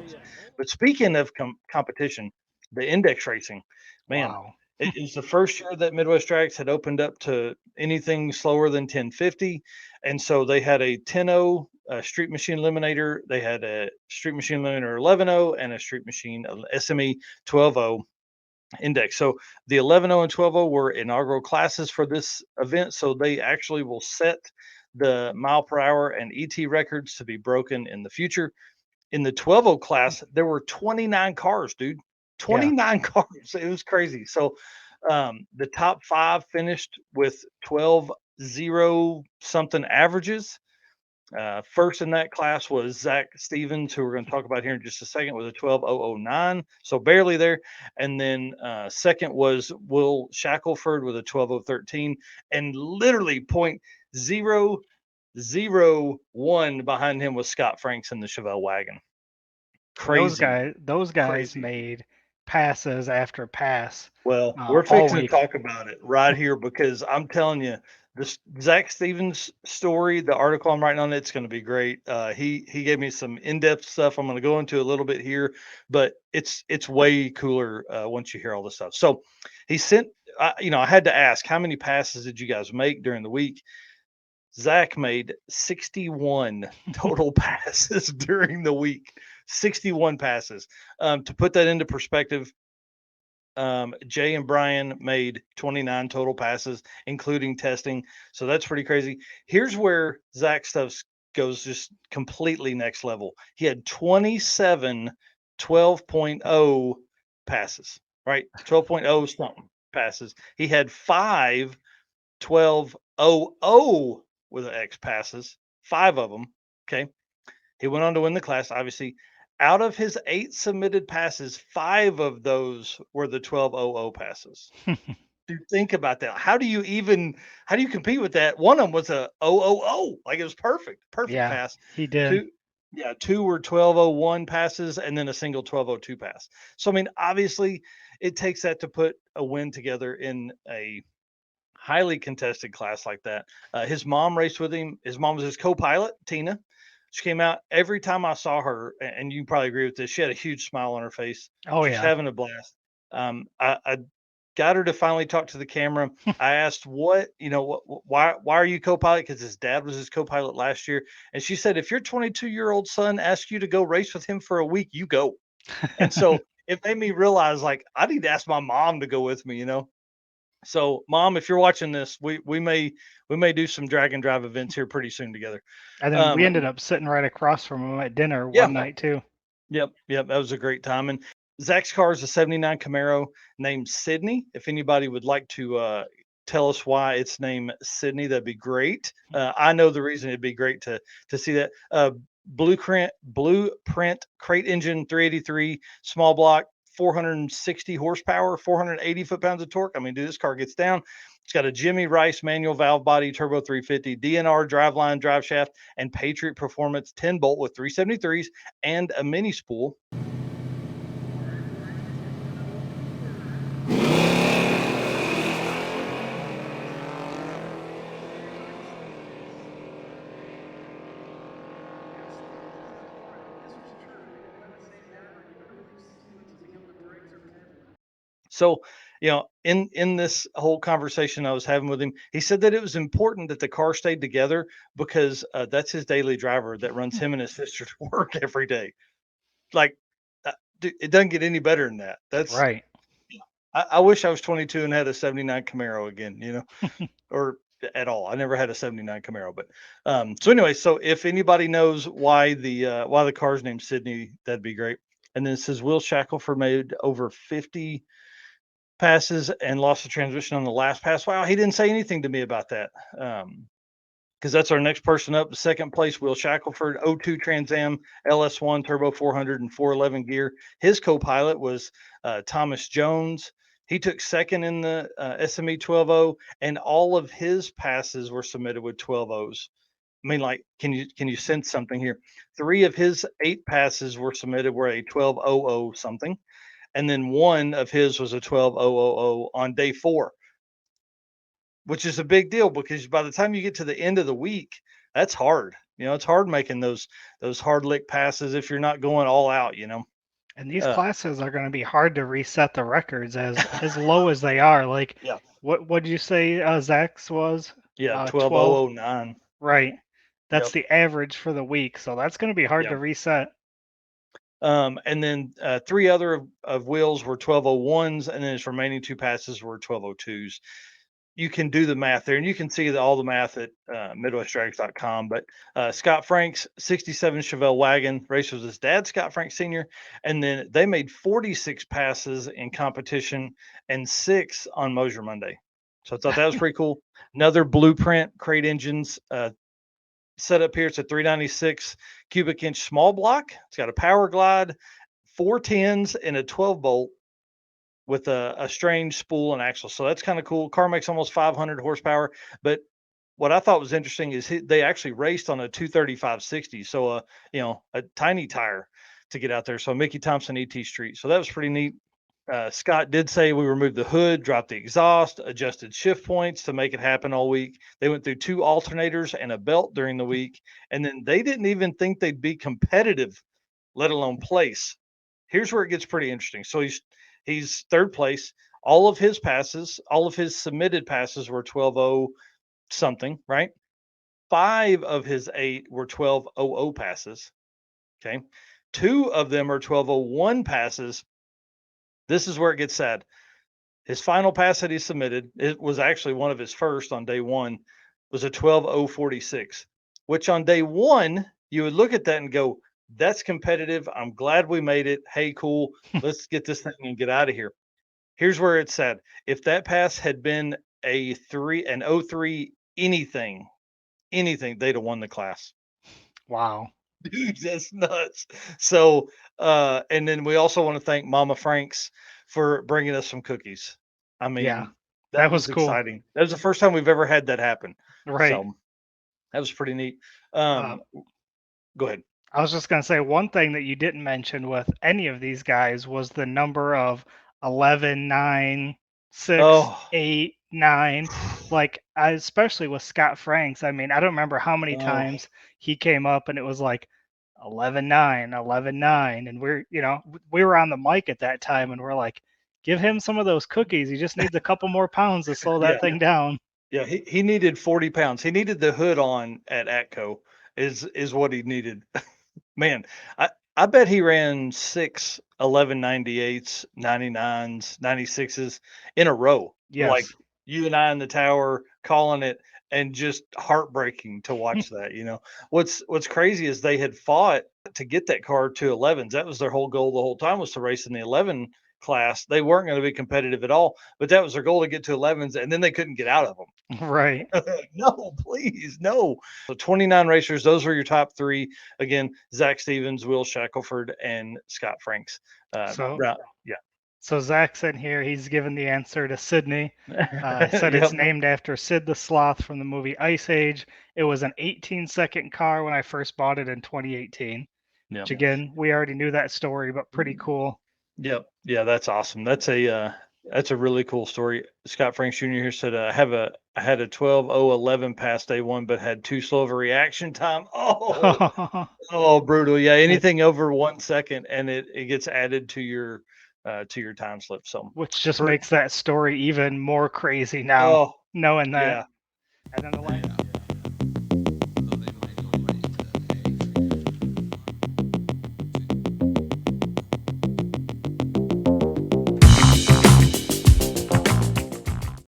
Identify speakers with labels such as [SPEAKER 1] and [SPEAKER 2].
[SPEAKER 1] folks. But speaking of competition, the index racing, man,
[SPEAKER 2] Wow.
[SPEAKER 1] it is the first year that Midwest Tracks had opened up to anything slower than 1050. And so they had a 10.0 Street Machine Eliminator. They had a Street Machine Eliminator 11.0 and a Street Machine SME 12.0 index. So the 11.0 and 12.0 were inaugural classes for this event. So they actually will set the mile per hour and ET records to be broken in the future. In the 12.0 class, there were 29 cars, dude.
[SPEAKER 2] Yeah.
[SPEAKER 1] 29 cars. It was crazy. So the top five finished with 12.0 something averages. First in that class was Zach Stevens, who we're going to talk about here in just a second, with a 12.009, so barely there. And then second was Will Shackleford with a 12.013, and literally 0.001 behind him was Scott Franks in the Chevelle wagon. Crazy,
[SPEAKER 2] Those guys
[SPEAKER 1] crazy.
[SPEAKER 2] made passes after pass
[SPEAKER 1] Well, we're
[SPEAKER 2] all
[SPEAKER 1] fixing to
[SPEAKER 2] week.
[SPEAKER 1] talk about it right here because I'm telling you, this Zach Stevens story, the article I'm writing on it's going to be great. He gave me some in-depth stuff. I'm going to go into a little bit here, but it's way cooler once you hear all this stuff. So he sent, I had to ask, how many passes did you guys make during the week? Zach made 61 total passes during the week. 61 passes. To put that into perspective, Jay and Brian made 29 total passes, including testing. So that's pretty crazy. Here's where Zach stuff goes just completely next level. He had 27 12.0 passes, right? 12.0 something passes. He had 5 12.00 with an X passes, 5 of them. Okay. He went on to win the class, obviously. Out of his 8 submitted passes, 5 of those were the 12.00 passes. Dude, think about that. How do you compete with that? One of them was a 000. Like it was perfect. Perfect
[SPEAKER 2] Yeah,
[SPEAKER 1] pass.
[SPEAKER 2] he did.
[SPEAKER 1] 2 yeah, 2 were 12.01 passes and then a single 12.02 pass. So I mean, obviously it takes that to put a win together in a highly contested class like that. His mom raced with him. His mom was his co-pilot, Tina. She came out every time I saw her, and you probably agree with this. She had a huge smile on her face.
[SPEAKER 2] Oh
[SPEAKER 1] She was
[SPEAKER 2] yeah.
[SPEAKER 1] having a blast. I got her to finally talk to the camera. I asked why are you co-pilot? Because his dad was his co-pilot last year, and she said, if your 22-year-old son asks you to go race with him for a week, you go. And so it made me realize, like, I need to ask my mom to go with me. So, mom, if you're watching this, we may do some drag and drive events here pretty soon together.
[SPEAKER 2] And then we
[SPEAKER 1] Um,
[SPEAKER 2] ended up sitting right across from him at dinner
[SPEAKER 1] yeah,
[SPEAKER 2] one night too.
[SPEAKER 1] yep, that was a great time. And Zach's car is a '79 Camaro named Sidney. If anybody would like to tell us why it's named Sidney, that'd be great. I know the reason it'd be great to see that. Blueprint crate engine 383 small block 460 horsepower 480 foot-pounds of torque. I mean, dude, this car gets down. It's got a Jimmy Rice manual valve body turbo 350 D&R driveline drive shaft and Patriot Performance 10 bolt with 373s and a mini spool. So, in this whole conversation I was having with him, he said that it was important that the car stayed together because that's his daily driver that runs him and his sister to work every day. Like, dude, it doesn't get any better than that. That's
[SPEAKER 2] Right.
[SPEAKER 1] I wish I was 22 and had a '79 Camaro again, or at all. I never had a '79 Camaro, but so anyway, so if anybody knows why the car's named Sydney, that'd be great. And then it says Will Shackleford made over 50 passes and lost the transmission on the last pass. Wow, he didn't say anything to me about that. Because that's our next person up. Second place, Will Shackleford, O2 Trans Am, LS1 Turbo 400 and 411 gear. His co-pilot was Thomas Jones. He took second in the SME 12.0, and all of his passes were submitted with 12.0s. I mean, like, can you sense something here? 3 of his 8 passes were submitted were a 12.00 something, and then one of his was a 12.000 on day 4, which is a big deal because by the time you get to the end of the week, that's hard. You know, it's hard making those hard lick passes if you're not going all out, you know.
[SPEAKER 2] And these classes are going to be hard to reset the records as low as they are. Like,
[SPEAKER 1] Yeah.
[SPEAKER 2] What did you say Zach's was?
[SPEAKER 1] Yeah,
[SPEAKER 2] 12.
[SPEAKER 1] 12,009.
[SPEAKER 2] Right. That's
[SPEAKER 1] Yep.
[SPEAKER 2] the average for the week. So that's going to be hard
[SPEAKER 1] Yeah.
[SPEAKER 2] to reset.
[SPEAKER 1] And then 3 other of Will's were 1201s, and then his remaining 2 passes were 1202s. You can do the math there, and you can see all the math at MidwestDrags.com. But Scott Frank's 67 Chevelle wagon race was his dad, Scott Frank Sr., and then they made 46 passes in competition and 6 on Mosier Monday. So I thought that was pretty cool. Another blueprint crate engines set up here. It's a 396 cubic inch small block. It's got a power glide, 4 10s, and a 12 bolt with a strange spool and axle. So that's kind of cool. Car makes almost 500 horsepower. But what I thought was interesting is they actually raced on a 235/60. So a tiny tire to get out there. So Mickey Thompson ET Street. So that was pretty neat. Scott did say we removed the hood, dropped the exhaust, adjusted shift points to make it happen all week. They went through 2 alternators and a belt during the week, and then they didn't even think they'd be competitive, let alone place. Here's where it gets pretty interesting. So he's 3rd place. All of his passes, all of his submitted passes were 12:0 something, right? 5 of his 8 were 12:00 passes. Okay. 2 of them are 12:01 passes. This is where it gets sad. His final pass that he submitted, it was actually one of his first on day 1, was a 12:046, which on day 1, you would look at that and go, that's competitive. I'm glad we made it. Hey, cool. Let's get this thing and get out of here. Here's where it's sad. If that pass had been an 03 anything, they'd have won the class.
[SPEAKER 2] Wow.
[SPEAKER 1] Dude, that's nuts. So, and then we also want to thank Mama Frank's for bringing us some cookies. I mean,
[SPEAKER 2] Yeah,
[SPEAKER 1] that
[SPEAKER 2] was
[SPEAKER 1] was
[SPEAKER 2] cool.
[SPEAKER 1] exciting. That was the first time we've ever had that happen.
[SPEAKER 2] Right.
[SPEAKER 1] So that was pretty neat. Go ahead.
[SPEAKER 2] I was just going to say one thing that you didn't mention with any of these guys was the number of 11, 9, 6, 8, 9. Like, especially with Scott Franks. I mean, I don't remember how many times he came up and it was like 11-9, 11-9. And we were on the mic at that time and we're like, give him some of those cookies. He just needs a couple more pounds to slow that thing down.
[SPEAKER 1] Yeah, he needed 40 pounds. He needed the hood on at Atco is what he needed. Man, I bet he ran 6 1198s, 99s, 96s in a row.
[SPEAKER 2] Yes.
[SPEAKER 1] Like you and I in the tower calling it, and just heartbreaking to watch that, you know. What's crazy is they had fought to get that car to 11s. That was their whole goal the whole time, was to race in the 11 class. They weren't going to be competitive at all, but that was their goal, to get to 11s, and then they couldn't get out of them.
[SPEAKER 2] Right.
[SPEAKER 1] No, please, no. So 29 racers, those were your top 3. Again, Zach Stevens, Will Shackleford, and Scott Franks.
[SPEAKER 2] So Zach's in here. He's given the answer to Sidney. Said it's named after Sid the Sloth from the movie Ice Age. It was an 18-second car when I first bought it in 2018. Which again, we already knew that story, but pretty cool.
[SPEAKER 1] Yep. Yeah, that's awesome. That's a really cool story. Scott Franks Jr. here said, I had a 12:011 past day 1, but had too slow of a reaction time. Oh, brutal. Yeah, anything over 1 second, and it gets added to your time slip. So
[SPEAKER 2] which just makes that story even more crazy now, knowing that.
[SPEAKER 1] Yeah.
[SPEAKER 2] And then the last